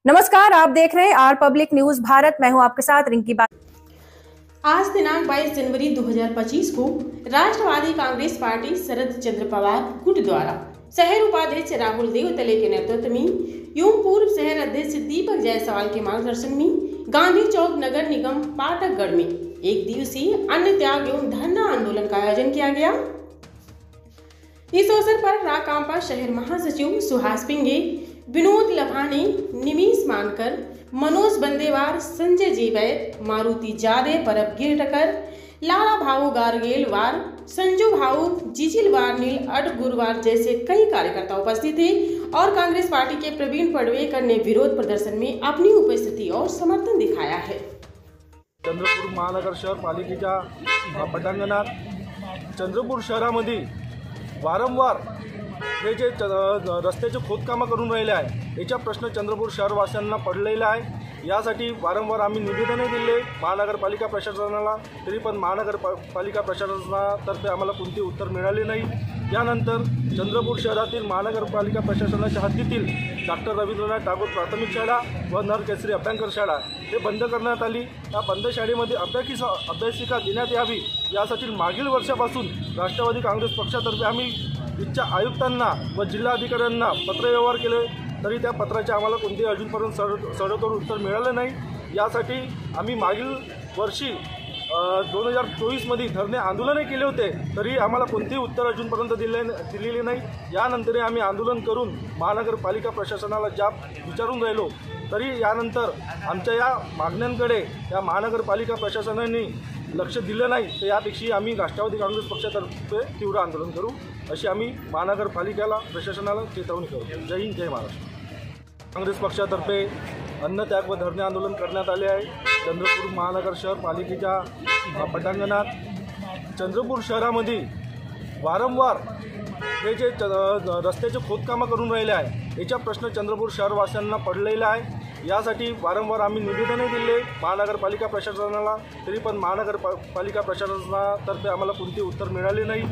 नमस्कार, आप देख रहे हैं आर पब्लिक न्यूज भारत। मैं हूं आपके साथ रिंकी बात। आज दिनांक 22 जनवरी 2025 को राष्ट्रवादी कांग्रेस पार्टी शरद चंद्र पवार गुट द्वारा शहर उपाध्यक्ष राहुल देवतले के नेतृत्व में एवं पूर्व शहर अध्यक्ष दीपक जायसवाल के मार्गदर्शन में गांधी चौक नगर निगम पाठकगढ़ में एक दिवसीय अन्न त्याग एवं धरना आंदोलन का आयोजन किया गया। इस अवसर पर राकांपा शहर महासचिव सुहास पिंगे, विनोद लभाने, निमीश मानकर, मनोज बंदेवार, संजय जी वैद, मारुति जादे, परब गिरटकर, लाला भाऊ गारगेलवार, संजू भाऊ जिजिलवार, नील अट गुरुवार जैसे कई कार्यकर्ता उपस्थित थे और कांग्रेस पार्टी के प्रवीण पडवेकर ने विरोध प्रदर्शन में अपनी उपस्थिति और समर्थन दिखाया है। चंद्रपूर महानगर शहर पालिकेच्या पटांगणात चंद्रपूर शहरामध्ये वारंवार हे जे रस्त्याचे खोदकामं करून राहिले आहे याचा प्रश्न चंद्रपूर शहरवासियांना पडलेला आहे। यासाठी वारंवार आम्ही निवेदने दिले महानगरपालिका प्रशासनाला, तरी पण महानगरपालिका प्रशासनातर्फे आम्हाला कोणते उत्तर मिळाले नाही। यानंतर चंद्रपूर शहरातील महानगरपालिका प्रशासनाच्या हद्दीतील डॉक्टर रवींद्रनाथ टागोर प्राथमिक शाळा व नरकेसरी अभ्यंकर शाळा हे बंद करण्यात आली। या बंद शाळेमध्ये अभ्यासिका देण्यात यावी यासाठी मागील वर्षापासून राष्ट्रवादी काँग्रेस पक्षातर्फे आम्ही इच्छा आयुक्तांना व जिल्हाधिकाऱ्यांना पत्रव्यवहार केले, तरी त्या पत्राचे आम्हाला कोणतेही अजूनपर्यंत सडोतर उत्तर मिळालं नाही। यासाठी आम्ही मागील वर्षी 2024 मध्ये धरणे आंदोलने केले होते, तरी आम्हाला कोणतेही उत्तर अजूनपर्यंत दिलेले नाही। यानंतर आम्ही आंदोलन करून महानगरपालिका प्रशासनाला जाब विचारून राहिलो, तरी यानंतर आमच्या या मागण्यांकडे या महानगरपालिका प्रशासनाने लक्ष दिलं नाही। तर यापेक्षा आम्ही राष्ट्रवादी काँग्रेस पक्षातर्फे तीव्र आंदोलन करू अशी आम्ही महानगरपालिकेला प्रशासनाला चेतावणी करू। जय हिंद, जय महाराष्ट्र। काँग्रेस पक्षातर्फे अन्न त्याग व धरणे आंदोलन करण्यात आले आहे। चंद्रपूर महानगर शहर पालिकेच्या पटांगणात चंद्रपूर शहरामध्ये वारंवार हे जे रस्त्याचे खोदकामं करून राहिले आहे याचा प्रश्न चंद्रपूर शहरवासियांना पडलेला आहे। यासाठी वारंवार आम्ही निवेदने दिले महानगरपालिका प्रशासनाला, तरी पण महानगरपालिका प्रशासनातर्फे आम्हाला कोणते उत्तर मिळाले नाही।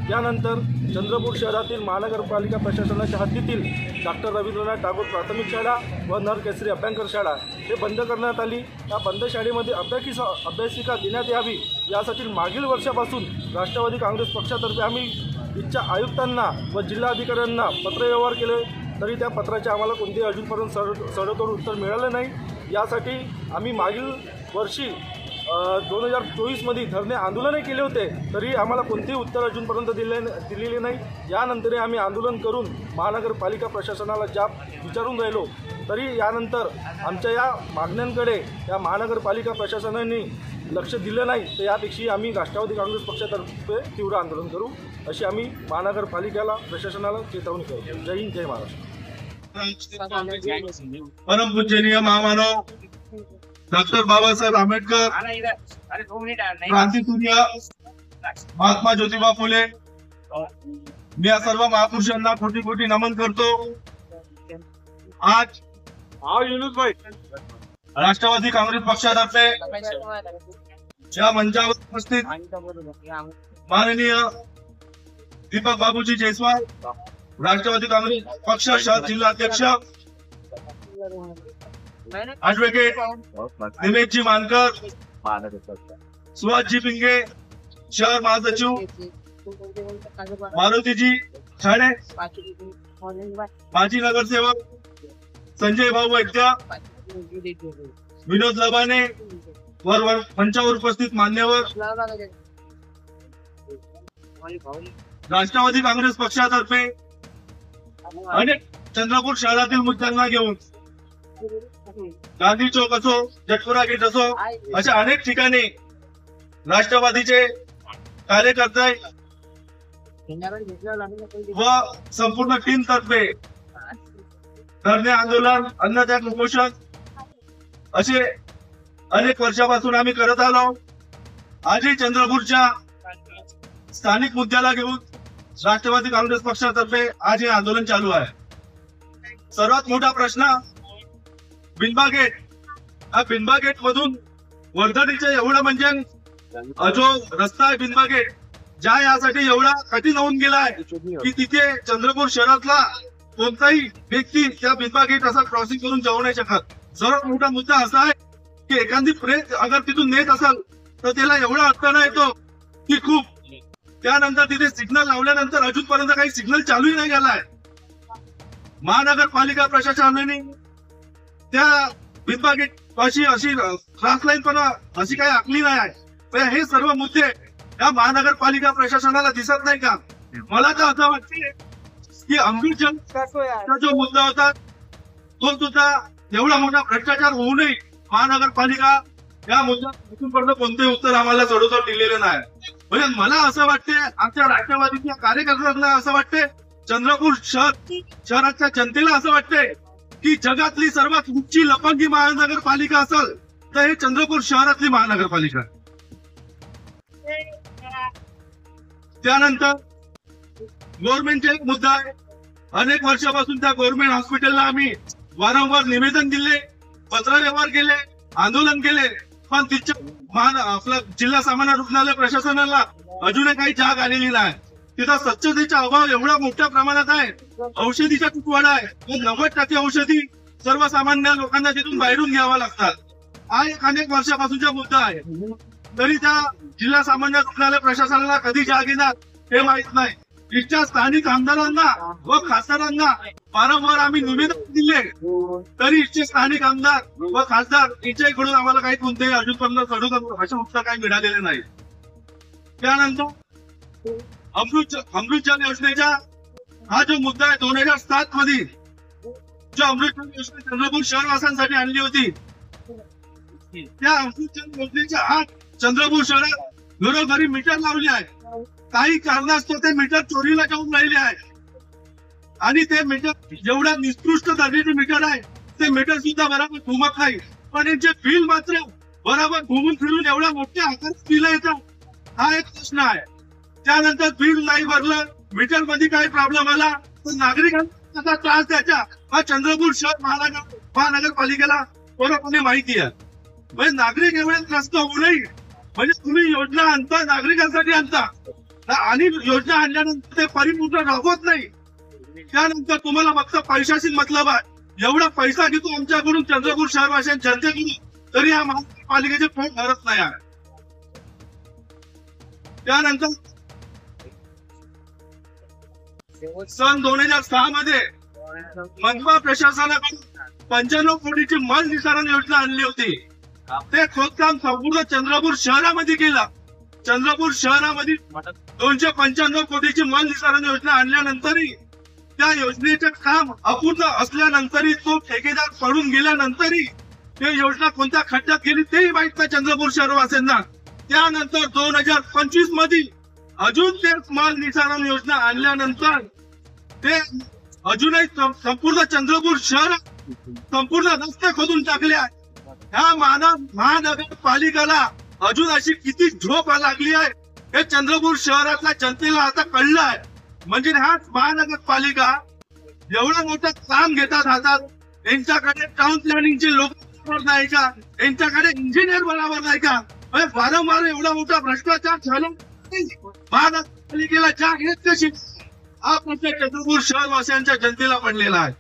यानंतर चंद्रपूर शहरातील महानगरपालिका प्रशासनाच्या हद्दीतील डॉक्टर रवींद्रनाथ टागोर प्राथमिक शाळा व नरकेसरी अभ्यंकर शाळा हे बंद करण्यात आली। या बंद शाळेमध्ये अभ्यासिका देण्यात यावी यासाठी मागील वर्षापासून राष्ट्रवादी काँग्रेस पक्षातर्फे आम्ही इच्छा आयुक्तांना व जिल्हाधिकाऱ्यांना पत्रव्यवहार केले, तरी त्या पत्राचे आम्हाला कोणतेही अजूनपर्यंत सडोतर उत्तर मिळालं नाही। यासाठी आम्ही मागील वर्षी 2024 मध्ये धरणे आंदोलने केले होते, तरी आम्हाला कोणतेही उत्तर अजूनपर्यंत दिलेले नाही। यानंतर आम्ही आंदोलन करून महानगरपालिका प्रशासनाला जाब विचारून राहिलो, तरी यानंतर आमच्या या मागण्यांकडे या महानगरपालिका प्रशासनाने लक्ष दिलं नाही। तर यापेक्षा आम्ही राष्ट्रवादी काँग्रेस पक्षातर्फे तीव्र आंदोलन करू अशी आम्ही महानगरपालिकेला प्रशासनाला चेतावणी करू। जय हिंद, जय महाराष्ट्र। परम पूजनीय महामानव डॉक्टर बाबासाहेब आंबेडकर, क्रांतिसूर्य महात्मा ज्योतिबा फुले, मी या सर्व महापुरुषांना कोटी कोटी नमन करतो। आज राष्ट्रवादी काँग्रेस पक्षातर्फे या मंचावर उपस्थित माननीय दीपक बाबूजी जायसवाल, राष्ट्रवादी काँग्रेस पक्ष शहर जिल्हाध्यक्ष ॲडव्होकेट निमेश जी मानकर, सुहास जी पिंगे शहर महासचिव, मारुति जी छाड़े माजी नगरसेवक, संजय भाऊ वैद्य, विनोद लबाने वर मंचावर उपस्थित मान्यवर, राष्ट्रवादी काँग्रेस पक्षातर्फे अनेक चंद्रपूर शहरातील मुद्द्यांना घेऊन गांधी चौक असो, जटपुरा गेट असो, अशा अनेक ठिकाणी राष्ट्रवादीचे कार्यकर्ते व संपूर्ण टीम तर्फे धरणे आंदोलन, अन्नत्याग उपोषण असे अनेक वर्षापासून आम्ही करत आलो। आजही चंद्रपूरच्या स्थानिक मुद्द्याला घेऊन राष्ट्रवादी काँग्रेस पक्षातर्फे आज हे आंदोलन चालू आहे। सर्वात मोठा प्रश्न बिनबा गेट, हा बिनबा गेट मधून वर्धेच्या एवढा म्हणजे जो रस्ता आहे बिनबा गेट, ज्या यासाठी एवढा कठीण होऊन गेला आहे की तिथे चंद्रपूर शहरातला कोणताही व्यक्ती त्या बिंबा गेट असा क्रॉसिंग करून जाऊ नाही शकत. सर्वात मोठा मुद्दा असा आहे की एखादी फ्रेंच अगर तिथून नेत असेल तर त्याला एवढा अडथळा येतो की खूप. त्यानंतर तिथे सिग्नल लावल्यानंतर अजूनपर्यंत काही सिग्नल चालूही नाही झालाय. महानगरपालिका प्रशासनाने त्या बिंबा गेट अशी क्रॉस लाईन पण अशी काही आखली नाही आहे. तर हे सर्व मुद्दे या महानगरपालिका प्रशासनाला दिसत नाही का? मला तर असं वाटते की अमृतसरचा जो मुद्दा होता तो सुद्धा एवढा मोठा भ्रष्टाचार होऊ नये महानगरपालिका या मुद्द्यात अजूनपर्यंत कोणतेही उत्तर आम्हाला सोडवता दिलेलं नाही. म्हणजे मला असं वाटते, आमच्या राष्ट्रवादीच्या कार्यकर्त्यांना असं वाटते, चंद्रपूर शहराच्या जनतेला असं वाटते की जगातली सर्वात उंची लपंगी महानगरपालिका असेल तर हे चंद्रपूर शहरातली महानगरपालिका. त्यानंतर गव्हर्नमेंटचा एक मुद्दा आहे. अनेक वर्षापासून त्या गव्हर्नमेंट हॉस्पिटलला आम्ही वारंवार निवेदन दिले, पत्रव्यवहार केले, आंदोलन केले, पण तिच्या आपला जिल्हा सामान्य रुग्णालय प्रशासनाला अजूनही काही जाग आलेली नाही. तिथं स्वच्छतेचा अभाव एवढा मोठ्या प्रमाणात आहे. औषधीचा तुटवडा आहे. 90% औषधी सर्वसामान्य लोकांना तिथून बाहेरून घ्यावा लागतात. हा एक अनेक वर्षापासूनचा मुद्दा आहे. तरी त्या जिल्हा सामान्य रुग्णालय प्रशासनाला कधी जाग येणार हे माहित नाही. इथच्या स्थानिक आमदारांना व खासदारांना वारंवार आम्ही निवेदन दिले, तरी इथचे स्थानिक आमदार व खासदार यांच्याकडून आम्हाला काही कोणतेही अजूनपर्यंत सोडून अशा उत्तर काही मिळालेले नाही. त्यानंतर अमृत जल योजनेचा हा जो मुद्दा आहे 2007 मध्ये जो अमृत जल योजना चंद्रपूर शहरवासियांसाठी आणली होती, त्या अमृत जल योजनेच्या आत चंद्रपूर शहरात घरोघरी मीटर लावले आहे. काही कारणास्तव ते मीटर चोरीला जाऊन राहिले आहे आणि ते मीटर जेवढा निकृष्ट दर्जाचे मीटर आहे ते मीटर सुद्धा बरोबर घुमत नाही. पण यांचे बिल मात्र बरोबर घुमून फिरून एवढ्या मोठ्या आकारात बिल येतात. हा एक प्रश्न आहे. त्यानंतर बिल नाही भरलं, मीटर मध्ये काही प्रॉब्लेम आला तर नागरिकांना त्याचा त्रास द्यायचा हा चंद्रपूर शहर महानगरपालिकेला पूर्णपणे माहिती आहे. म्हणजे नागरिक एवढे त्रस्त होऊ नये. म्हणजे तुम्ही योजना आणता, नागरिकांसाठी आणता आणि योजना आणल्यानंतर ते परिपूर्ण राबवत नाही. त्यानंतर तुम्हाला फक्त पैशाशी मतलब आहे. एवढा पैसा घेतो आमच्याकडून चंद्रपूर शहरवासियांच्या जनतेकडून, तरी या महानगरपालिकेचे पोट भरत नाही आहे. त्यानंतर सन 2006 मध्ये मनपा प्रशासनाकडून 95 कोटीची मल निसारण योजना आणली होती. ते खोदकाम संपूर्ण चंद्रपूर शहरामध्ये केलं. चंद्रपूर शहरामध्ये 295 कोटीची मल निसारण योजना आणल्यानंतरही त्या योजनेचे काम अपूर्ण असल्यानंतरही तो ठेकेदार पडून गेल्यानंतरही ते योजना कोणत्या खड्ड्यात गेली तेही माहित नाही चंद्रपूर शहरवासियांना. त्यानंतर 2025 मध्ये अजून ते मल निसारण योजना आणल्यानंतर ते अजूनही संपूर्ण चंद्रपूर शहर संपूर्ण रस्ते खोदून टाकले आहे. ह्या महानगरपालिकेला अजून अशी किती झोप लागली आहे हे चंद्रपूर शहरातल्या जनतेला आता कळलं आहे. म्हणजे हा महानगरपालिका एवढं मोठं काम घेतात हातात, यांच्याकडे टाउन प्लॅनिंगचे लोक बरोबर नाही का, यांच्याकडे इंजिनियर बरोबर नाही का. वारंवार एवढा मोठा भ्रष्टाचार झाला, महानगरपालिकेला जाग येत कशी हा प्रश्न चंद्रपूर शहरवासियांच्या जनतेला पडलेला आहे.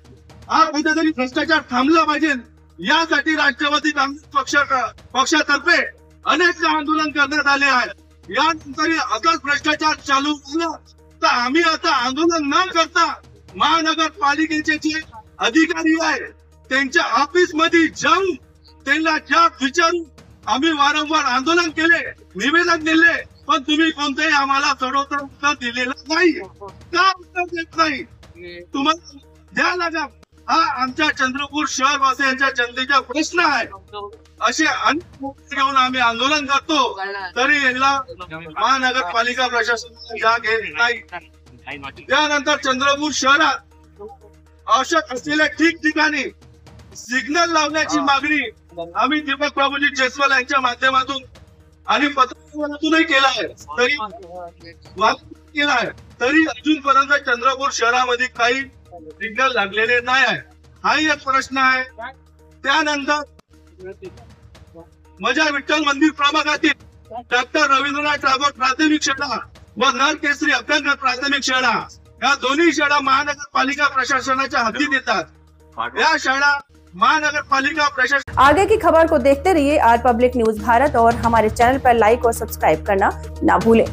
हा कुठेतरी भ्रष्टाचार थांबला पाहिजे यासाठी राष्ट्रवादी काँग्रेस पक्षातर्फे अनेक आंदोलन करण्यात आले आहे. यानंतर असाच भ्रष्टाचार चालू झाला तर आम्ही आता आंदोलन न करता महानगरपालिकेचे जे अधिकारी आहेत त्यांच्या ऑफिस मध्ये जाऊन त्यांना जाब विचारून आम्ही वारंवार आंदोलन केले, निवेदन दिले, पण तुम्ही कोणतेही आम्हाला चढवतर उत्तर दिलेलं नाही. का उत्तर देत नाही तुम्हाला द्या लागा. हा आमच्या चंद्रपूर शहरवासियांच्या जनतेचा प्रश्न आहे. असे अनेक मुद्दे घेऊन आम्ही आंदोलन करतो, तरी यांना महानगरपालिका प्रशासनाला जाग येत नाही. त्यानंतर चंद्रपूर शहरात आवश्यक असलेल्या ठिकठिकाणी सिग्नल लावण्याची मागणी आम्ही दीपक बाबूजी जयस्वाल यांच्या माध्यमातून आणि पत्रातूनही केला आहे, तरी अजूनपर्यंत चंद्रपूर शहरामध्ये काही सिग्नल लागलेले नाही आहे. हाही एक प्रश्न आहे. त्यानंतर माझ्या विठ्ठल मंदिर प्रभागातील डॉक्टर रवींद्रनाथ टागोर प्राथमिक शाळा व नर केसरी अभ्यंकर प्राथमिक शाळा या दोन्ही शाळा महानगरपालिका प्रशासनाच्या हद्दीत येतात। या शाळा महानगरपालिका प्रशासन। आगे की खबर को देखते रहिए आर पब्लिक न्यूज भारत और हमारे चैनल पर लाइक और सब्सक्राइब करना ना भूलें।